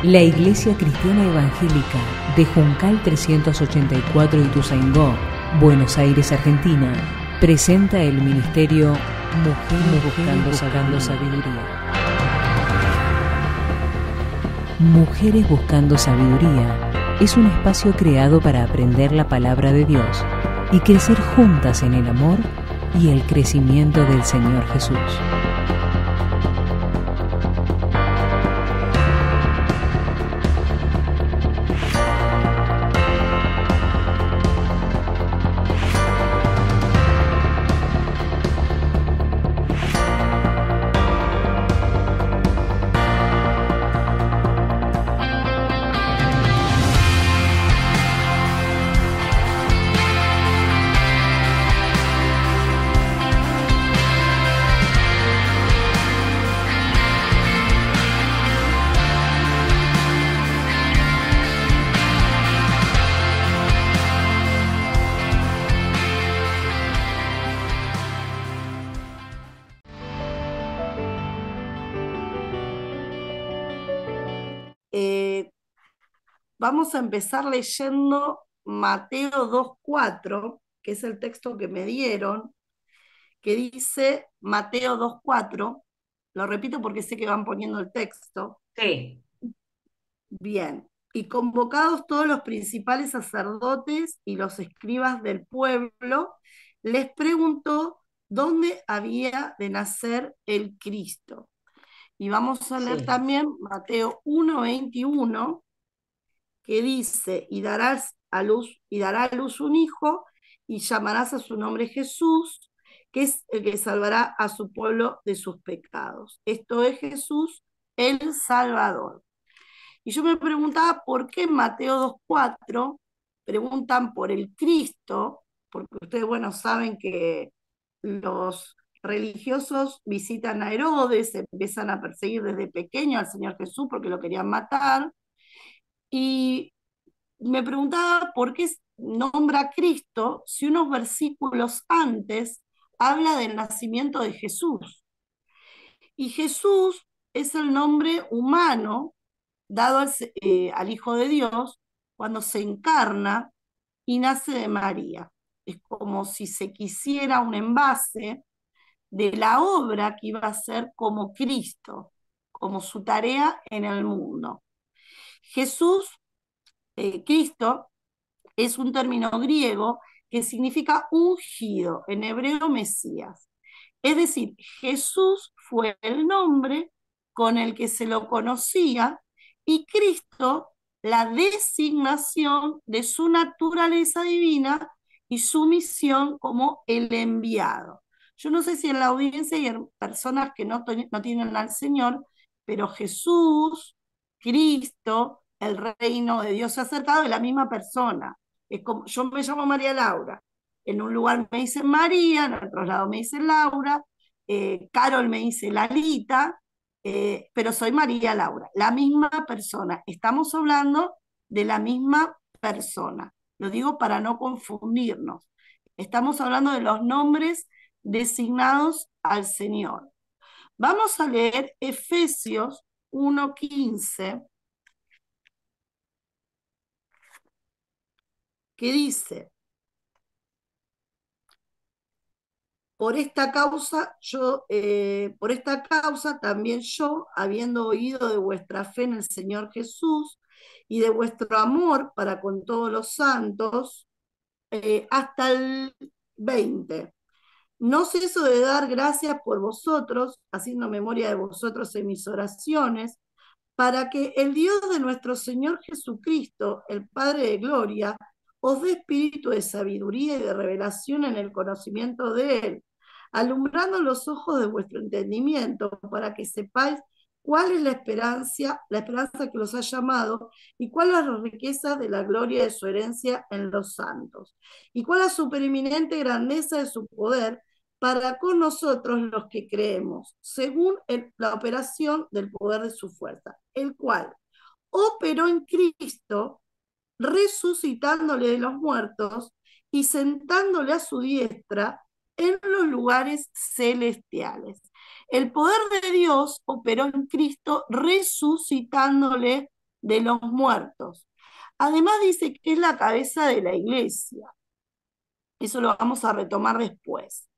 La Iglesia Cristiana Evangélica de Juncal 384 Ituzaingó, Buenos Aires, Argentina, presenta el ministerio Mujeres Buscando Sabiduría. Mujeres Buscando Sabiduría es un espacio creado para aprender la palabra de Dios y crecer juntas en el amor y el crecimiento del Señor Jesús. Vamos a empezar leyendo Mateo 2:4, que es el texto que me dieron, que dice Mateo 2:4. Lo repito porque sé que van poniendo el texto. Sí. Bien. Y convocados todos los principales sacerdotes y los escribas del pueblo, les preguntó dónde había de nacer el Cristo. Y vamos a leer también Mateo 1:21, que dice, y dará a luz un hijo, y llamarás a su nombre Jesús, que es el que salvará a su pueblo de sus pecados. Esto es Jesús, el Salvador. Y yo me preguntaba por qué en Mateo 2:4 preguntan por el Cristo, porque ustedes, bueno, saben que los religiosos visitan a Herodes, empiezan a perseguir desde pequeño al Señor Jesús porque lo querían matar. Y me preguntaba por qué nombra a Cristo si unos versículos antes habla del nacimiento de Jesús. Y Jesús es el nombre humano dado al Hijo de Dios cuando se encarna y nace de María. Es como si se quisiera un envase de la obra que iba a ser como Cristo, como su tarea en el mundo. Jesús, Cristo, es un término griego que significa ungido, en hebreo Mesías. Es decir, Jesús fue el nombre con el que se lo conocía y Cristo la designación de su naturaleza divina y su misión como el enviado. Yo no sé si en la audiencia hay personas que no tienen al Señor, pero Jesús, Cristo, el reino de Dios se ha acercado de la misma persona. Es como, yo me llamo María Laura, en un lugar me dicen María, en otro lado me dicen Laura, Carol me dice Lalita, pero soy María Laura, la misma persona. Estamos hablando de la misma persona. Lo digo para no confundirnos. Estamos hablando de los nombres designados al Señor. Vamos a leer Efesios 1:15, que dice, por esta causa también yo, habiendo oído de vuestra fe en el Señor Jesús y de vuestro amor para con todos los santos, hasta el 20. No ceso de dar gracias por vosotros, haciendo memoria de vosotros en mis oraciones, para que el Dios de nuestro Señor Jesucristo, el Padre de gloria, os dé espíritu de sabiduría y de revelación en el conocimiento de Él, alumbrando los ojos de vuestro entendimiento, para que sepáis cuál es la esperanza que los ha llamado, y cuál es la riqueza de la gloria de su herencia en los santos, y cuál es la supereminente grandeza de su poder para con nosotros los que creemos, según la operación del poder de su fuerza, el cual operó en Cristo, resucitándole de los muertos y sentándole a su diestra en los lugares celestiales. El poder de Dios operó en Cristo, resucitándole de los muertos. Además dice que es la cabeza de la iglesia. Eso lo vamos a retomar después.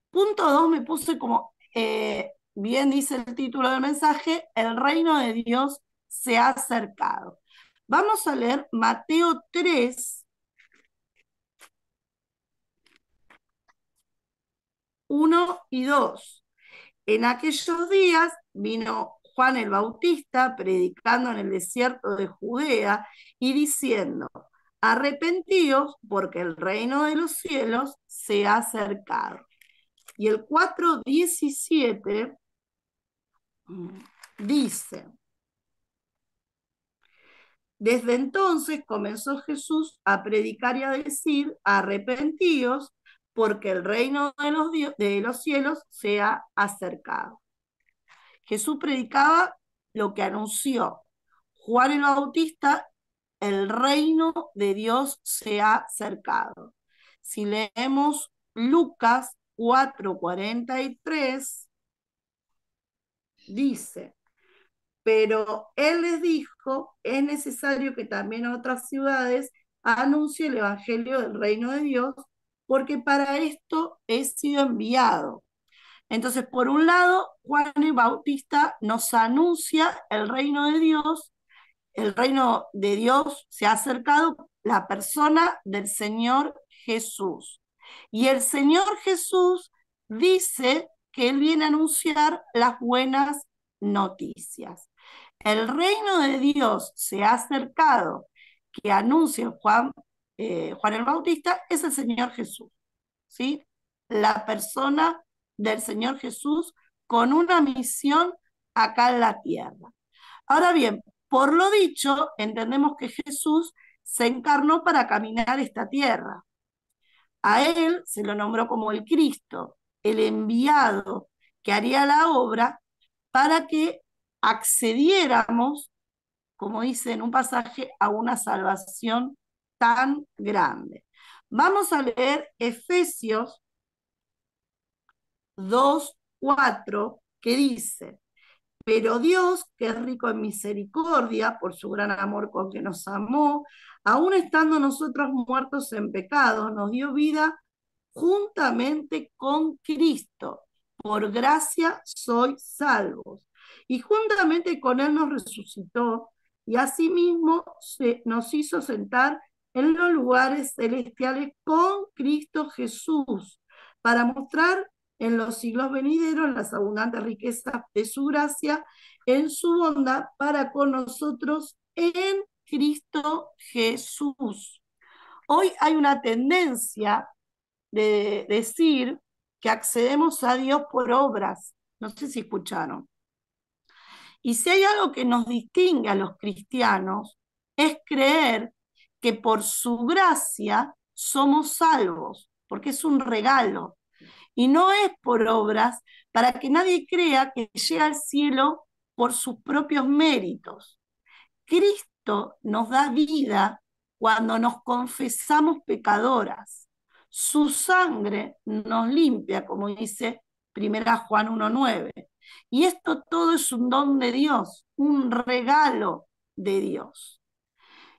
Punto 2 me puse como, bien dice el título del mensaje, el reino de Dios se ha acercado. Vamos a leer Mateo 3, 1 y 2. En aquellos días vino Juan el Bautista predicando en el desierto de Judea y diciendo, arrepentíos porque el reino de los cielos se ha acercado. Y el 4:17 dice, desde entonces comenzó Jesús a predicar y a decir, arrepentíos porque el reino de los cielos se ha acercado. Jesús predicaba lo que anunció Juan el Bautista, el reino de Dios se ha acercado. Si leemos Lucas 4:43, dice, pero él les dijo, es necesario que también otras ciudades anuncie el evangelio del reino de Dios, porque para esto he sido enviado. Entonces, por un lado, Juan el Bautista nos anuncia el reino de Dios, el reino de Dios se ha acercado, la persona del Señor Jesús. Y el Señor Jesús dice que Él viene a anunciar las buenas noticias. El reino de Dios se ha acercado, que anuncia Juan el Bautista, es el Señor Jesús, ¿sí? La persona del Señor Jesús con una misión acá en la tierra. Ahora bien, por lo dicho, entendemos que Jesús se encarnó para caminar esta tierra. A él se lo nombró como el Cristo, el enviado que haría la obra para que accediéramos, como dice en un pasaje, a una salvación tan grande. Vamos a leer Efesios 2:4, que dice, pero Dios, que es rico en misericordia, por su gran amor con que nos amó, aun estando nosotros muertos en pecado, nos dio vida juntamente con Cristo. Por gracia sois salvos. Y juntamente con Él nos resucitó y asimismo nos hizo sentar en los lugares celestiales con Cristo Jesús, para mostrar en los siglos venideros las abundantes riquezas de su gracia en su bondad para con nosotros en Cristo Jesús. Hoy hay una tendencia de decir que accedemos a Dios por obras. No sé si escucharon. Y si hay algo que nos distingue a los cristianos, es creer que por su gracia somos salvos, porque es un regalo. Y no es por obras para que nadie crea que llega al cielo por sus propios méritos. Cristo nos da vida cuando nos confesamos pecadoras. Su sangre nos limpia, como dice 1 Juan 1:9. Y esto todo es un don de Dios, un regalo de Dios.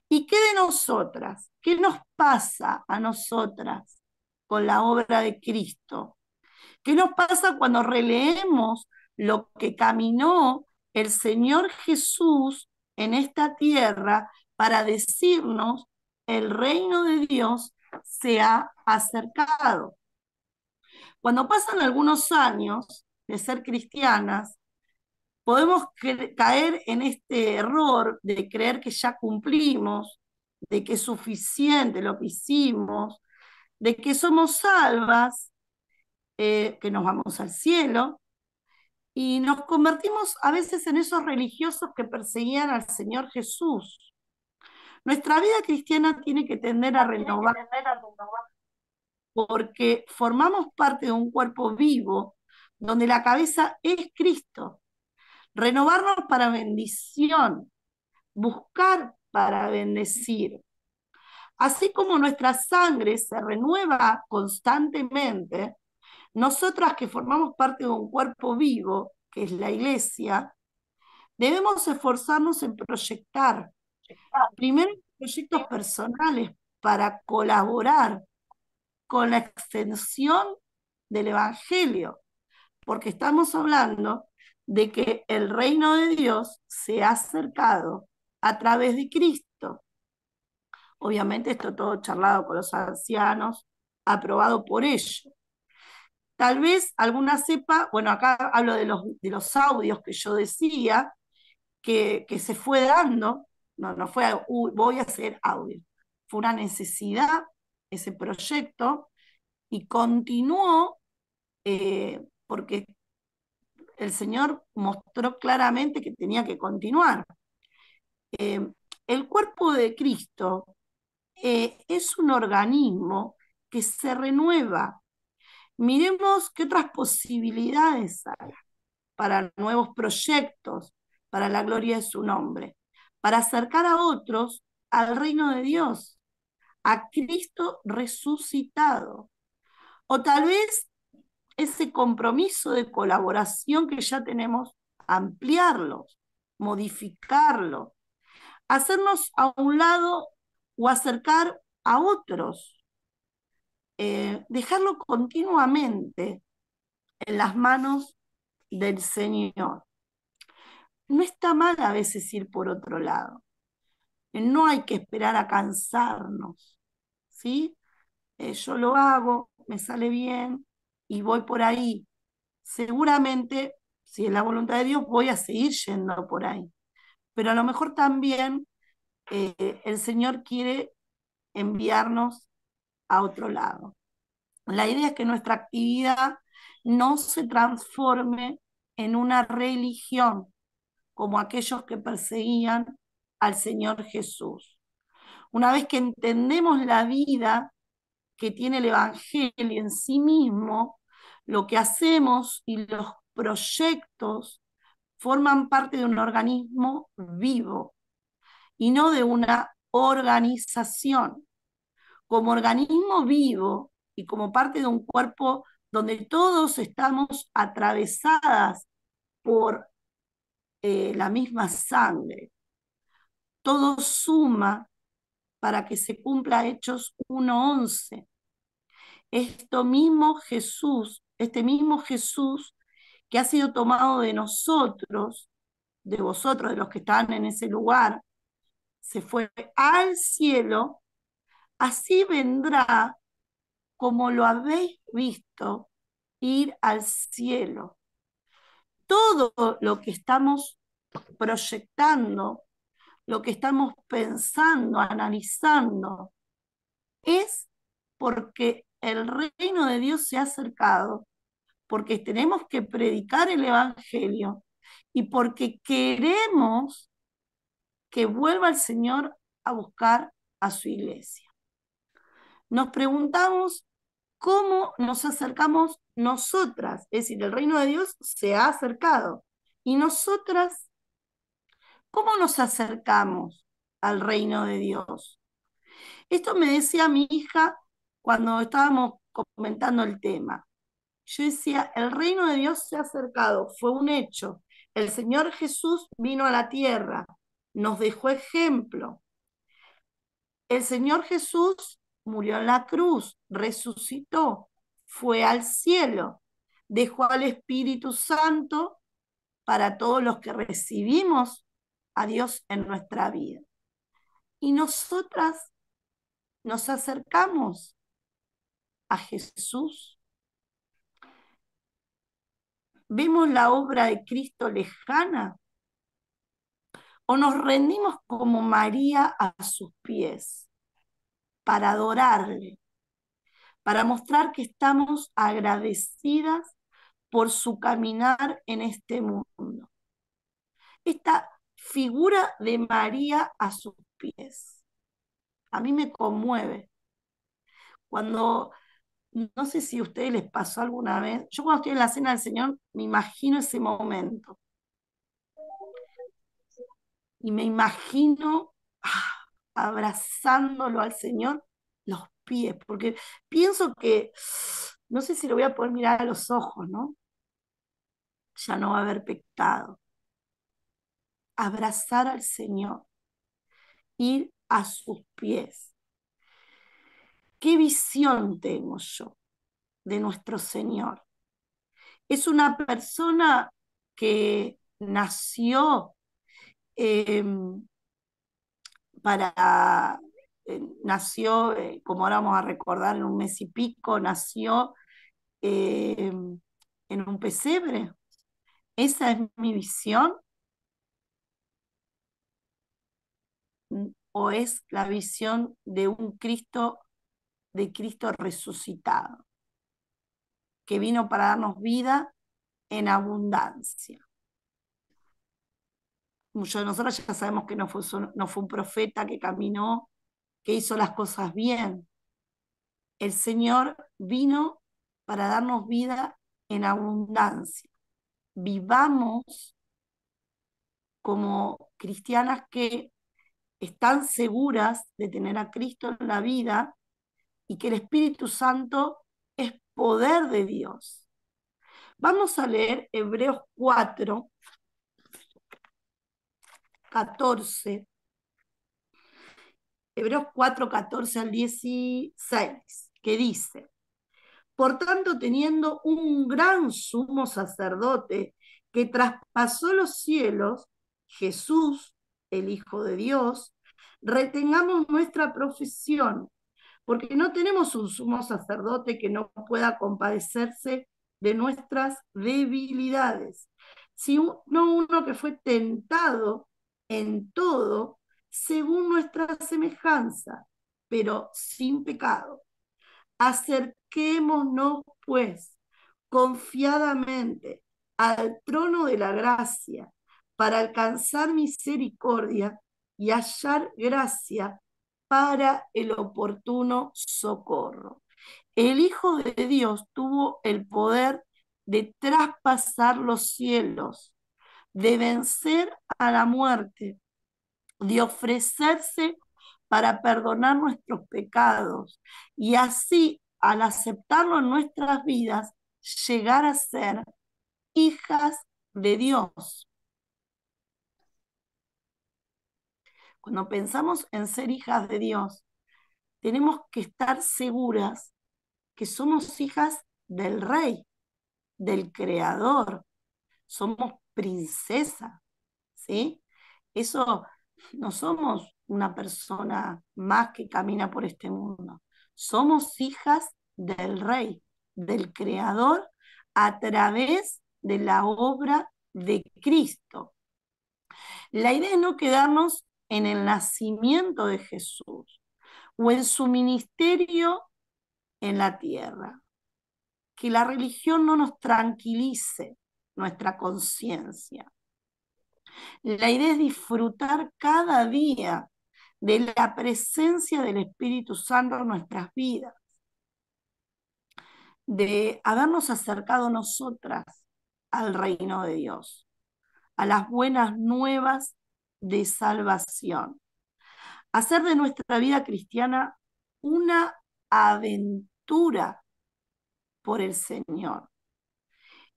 ¿Y qué de nosotras? ¿Qué nos pasa a nosotras con la obra de Cristo? ¿Qué nos pasa cuando releemos lo que caminó el Señor Jesús en esta tierra para decirnos el reino de Dios se ha acercado? Cuando pasan algunos años de ser cristianas, podemos caer en este error de creer que ya cumplimos, de que es suficiente lo que hicimos, de que somos salvas, que nos vamos al cielo, y nos convertimos a veces en esos religiosos que perseguían al Señor Jesús. Nuestra vida cristiana tiene que tender a renovar porque formamos parte de un cuerpo vivo donde la cabeza es Cristo. Renovarnos para bendición, buscar para bendecir. Así como nuestra sangre se renueva constantemente, nosotras que formamos parte de un cuerpo vivo, que es la iglesia, Debemos esforzarnos en proyectar, primero, proyectos personales para colaborar con la extensión del Evangelio, porque estamos hablando de que el reino de Dios se ha acercado a través de Cristo. Obviamente esto todo charlado con los ancianos, aprobado por ellos. Tal vez alguna sepa, bueno, acá hablo de los audios que yo decía, que se fue dando, no fue, voy a hacer audio, fue una necesidad ese proyecto y continuó porque el Señor mostró claramente que tenía que continuar. Eh, el cuerpo de Cristo es un organismo que se renueva. Miremos qué otras posibilidades hay para nuevos proyectos, para la gloria de su nombre, para acercar a otros al reino de Dios, a Cristo resucitado. O tal vez ese compromiso de colaboración que ya tenemos, ampliarlo, modificarlo, hacernos a un lado o acercar a otros, dejarlo continuamente en las manos del Señor. No está mal a veces ir por otro lado. No hay que esperar a cansarnos, ¿sí? Yo lo hago, me sale bien y voy por ahí. Seguramente, si es la voluntad de Dios, voy a seguir yendo por ahí. Pero a lo mejor también el Señor quiere enviarnos a otro lado. La idea es que nuestra actividad no se transforme en una religión, como aquellos que perseguían al Señor Jesús. Una vez que entendemos la vida que tiene el Evangelio en sí mismo, lo que hacemos y los proyectos forman parte de un organismo vivo y no de una organización. Como organismo vivo y como parte de un cuerpo donde todos estamos atravesadas por la misma sangre, todo suma para que se cumpla Hechos 1:11. Este mismo Jesús que ha sido tomado de nosotros, de vosotros, de los que están en ese lugar, se fue al cielo, así vendrá como lo habéis visto ir al cielo. Todo lo que estamos proyectando, lo que estamos pensando, analizando, es porque el reino de Dios se ha acercado, porque tenemos que predicar el Evangelio y porque queremos que vuelva el Señor a buscar a su iglesia. Nos preguntamos cómo nos acercamos nosotras, es decir, el reino de Dios se ha acercado. Y nosotras, ¿cómo nos acercamos al reino de Dios? Esto me decía mi hija cuando estábamos comentando el tema. Yo decía, el reino de Dios se ha acercado, fue un hecho. El Señor Jesús vino a la tierra, nos dejó ejemplo. El Señor Jesús murió en la cruz, resucitó, fue al cielo, dejó al Espíritu Santo para todos los que recibimos a Dios en nuestra vida. Y nosotras nos acercamos a Jesús. ¿Vemos la obra de Cristo lejana? ¿O nos rendimos como María a sus pies para adorarle, para mostrar que estamos agradecidas por su caminar en este mundo? Esta figura de María a sus pies, a mí me conmueve. Cuando, no sé si a ustedes les pasó alguna vez, yo cuando estoy en la cena del Señor me imagino ese momento y me imagino abrazándolo al Señor los pies, porque pienso que, no sé si lo voy a poder mirar a los ojos, ¿no? Ya no va a haber pecado. abrazar al Señor, ir a sus pies. ¿Qué visión tengo yo de nuestro Señor? Es una persona que nació eh, para, como ahora vamos a recordar, en un mes y pico, nació eh, en un pesebre. ¿Esa es mi visión? ¿O es la visión de un Cristo, de Cristo resucitado, que vino para darnos vida en abundancia? Muchos de nosotros ya sabemos que no fue un profeta que caminó, que hizo las cosas bien. El Señor vino para darnos vida en abundancia. Vivamos como cristianas que están seguras de tener a Cristo en la vida y que el Espíritu Santo es poder de Dios. Vamos a leer Hebreos 4, 14. Hebreos 4, 14 al 16, que dice: por tanto, teniendo un gran sumo sacerdote que traspasó los cielos, Jesús, el Hijo de Dios, retengamos nuestra profesión, porque no tenemos un sumo sacerdote que no pueda compadecerse de nuestras debilidades, sino uno que fue tentado en todo según nuestra semejanza, pero sin pecado. Acerquémonos, pues, confiadamente al trono de la gracia para alcanzar misericordia y hallar gracia para el oportuno socorro. El Hijo de Dios tuvo el poder de traspasar los cielos, de vencer a la muerte, de ofrecerse para perdonar nuestros pecados y así, al aceptarlo en nuestras vidas, llegar a ser hijas de Dios. Cuando pensamos en ser hijas de Dios, tenemos que estar seguras que somos hijas del Rey, del Creador, somos princesas, ¿sí? Eso, no somos una persona más que camina por este mundo. Somos hijas del Rey, del Creador, a través de la obra de Cristo. La idea es no quedarnos en el nacimiento de Jesús o en su ministerio en la tierra. Que la religión no nos tranquilice nuestra conciencia. La idea es disfrutar cada día de la presencia del Espíritu Santo en nuestras vidas, de habernos acercado nosotras al reino de Dios, a las buenas nuevas de salvación, hacer de nuestra vida cristiana una aventura por el Señor.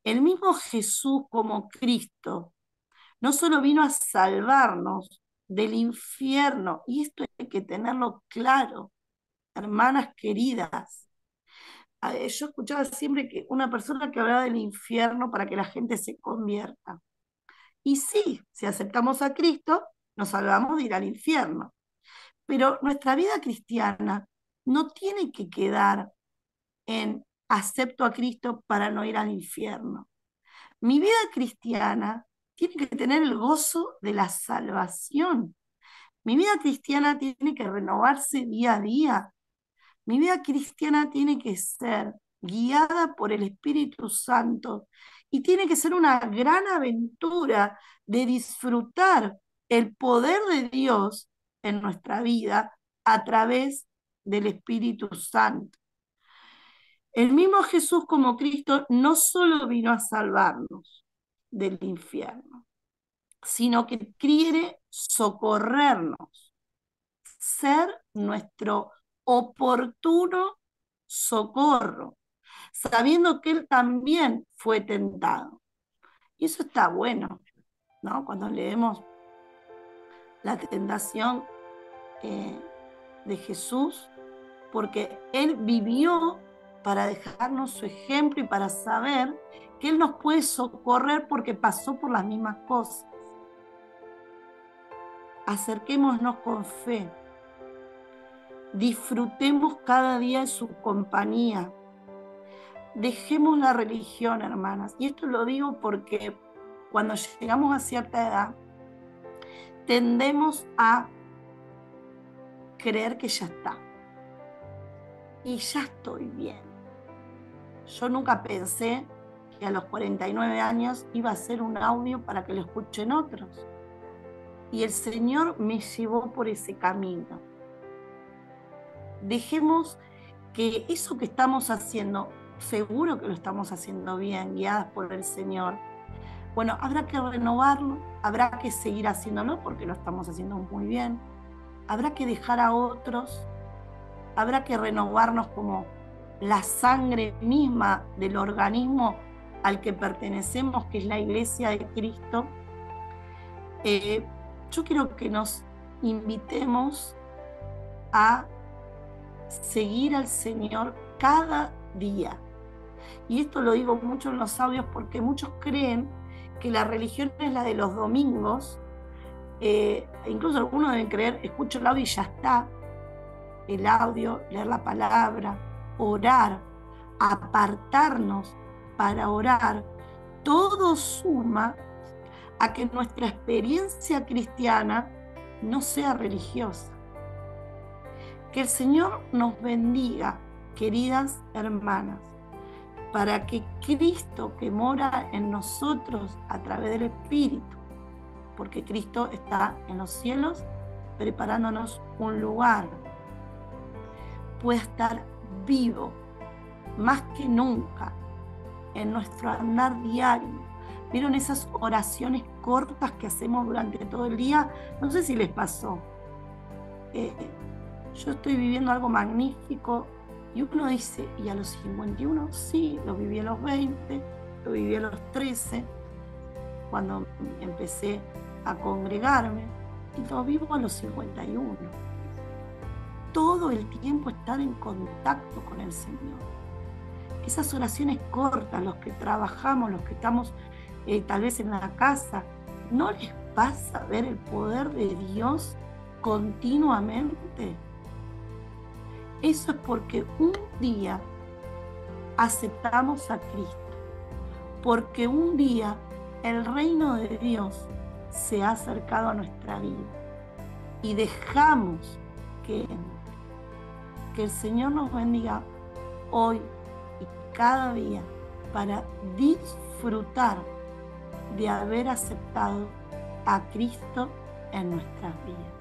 El mismo Jesús como Cristo no solo vino a salvarnos del infierno, y esto hay que tenerlo claro, hermanas queridas. Yo escuchaba siempre que una persona que hablaba del infierno para que la gente se convierta. Y sí, si aceptamos a Cristo, nos salvamos de ir al infierno. Pero nuestra vida cristiana no tiene que quedar en acepto a Cristo para no ir al infierno. Mi vida cristiana tiene que tener el gozo de la salvación. Mi vida cristiana tiene que renovarse día a día. Mi vida cristiana tiene que ser guiada por el Espíritu Santo y tiene que ser una gran aventura de disfrutar el poder de Dios en nuestra vida a través del Espíritu Santo. El mismo Jesús como Cristo no solo vino a salvarnos del infierno, sino que quiere socorrernos, ser nuestro oportuno socorro, sabiendo que Él también fue tentado. Y eso está bueno, ¿no? Cuando leemos la tentación de Jesús, porque Él vivió para dejarnos su ejemplo y para saber que Él nos puede socorrer porque pasó por las mismas cosas. Acerquémonos con fe, disfrutemos cada día de su compañía, dejemos la religión, hermanas. Y esto lo digo porque cuando llegamos a cierta edad, tendemos a creer que ya está. Y ya estoy bien. Yo nunca pensé que a los 49 años iba a hacer un audio para que lo escuchen otros. Y el Señor me llevó por ese camino. Dejemos que eso que estamos haciendo, seguro que lo estamos haciendo bien, guiadas por el Señor. Bueno, habrá que renovarlo, habrá que seguir haciéndolo porque lo estamos haciendo muy bien. Habrá que dejar a otros, habrá que renovarnos como la sangre misma del organismo al que pertenecemos, que es la Iglesia de Cristo. Yo quiero que nos invitemos a seguir al Señor cada día. Y esto lo digo mucho en los audios porque muchos creen que la religión es la de los domingos. Incluso algunos deben creer, escucho el audio y ya está. El audio, leer la palabra, orar, apartarnos para orar, todo suma a que nuestra experiencia cristiana no sea religiosa. Que el Señor nos bendiga, queridas hermanas, para que Cristo que mora en nosotros a través del Espíritu, porque Cristo está en los cielos preparándonos un lugar, pueda estar vivo más que nunca en nuestro andar diario. ¿Vieron esas oraciones cortas que hacemos durante todo el día? No sé si les pasó. Yo estoy viviendo algo magnífico y uno dice, ¿y a los 51? Sí, lo viví a los 20, lo viví a los 13, cuando empecé a congregarme, y lo vivo a los 51. Todo el tiempo estar en contacto con el Señor. Esas oraciones cortas, los que trabajamos, los que estamos tal vez en la casa, ¿no les pasa ver el poder de Dios continuamente? Eso es porque un día aceptamos a Cristo, porque un día el reino de Dios se ha acercado a nuestra vida y dejamos que el Señor nos bendiga hoy y cada día para disfrutar de haber aceptado a Cristo en nuestras vidas.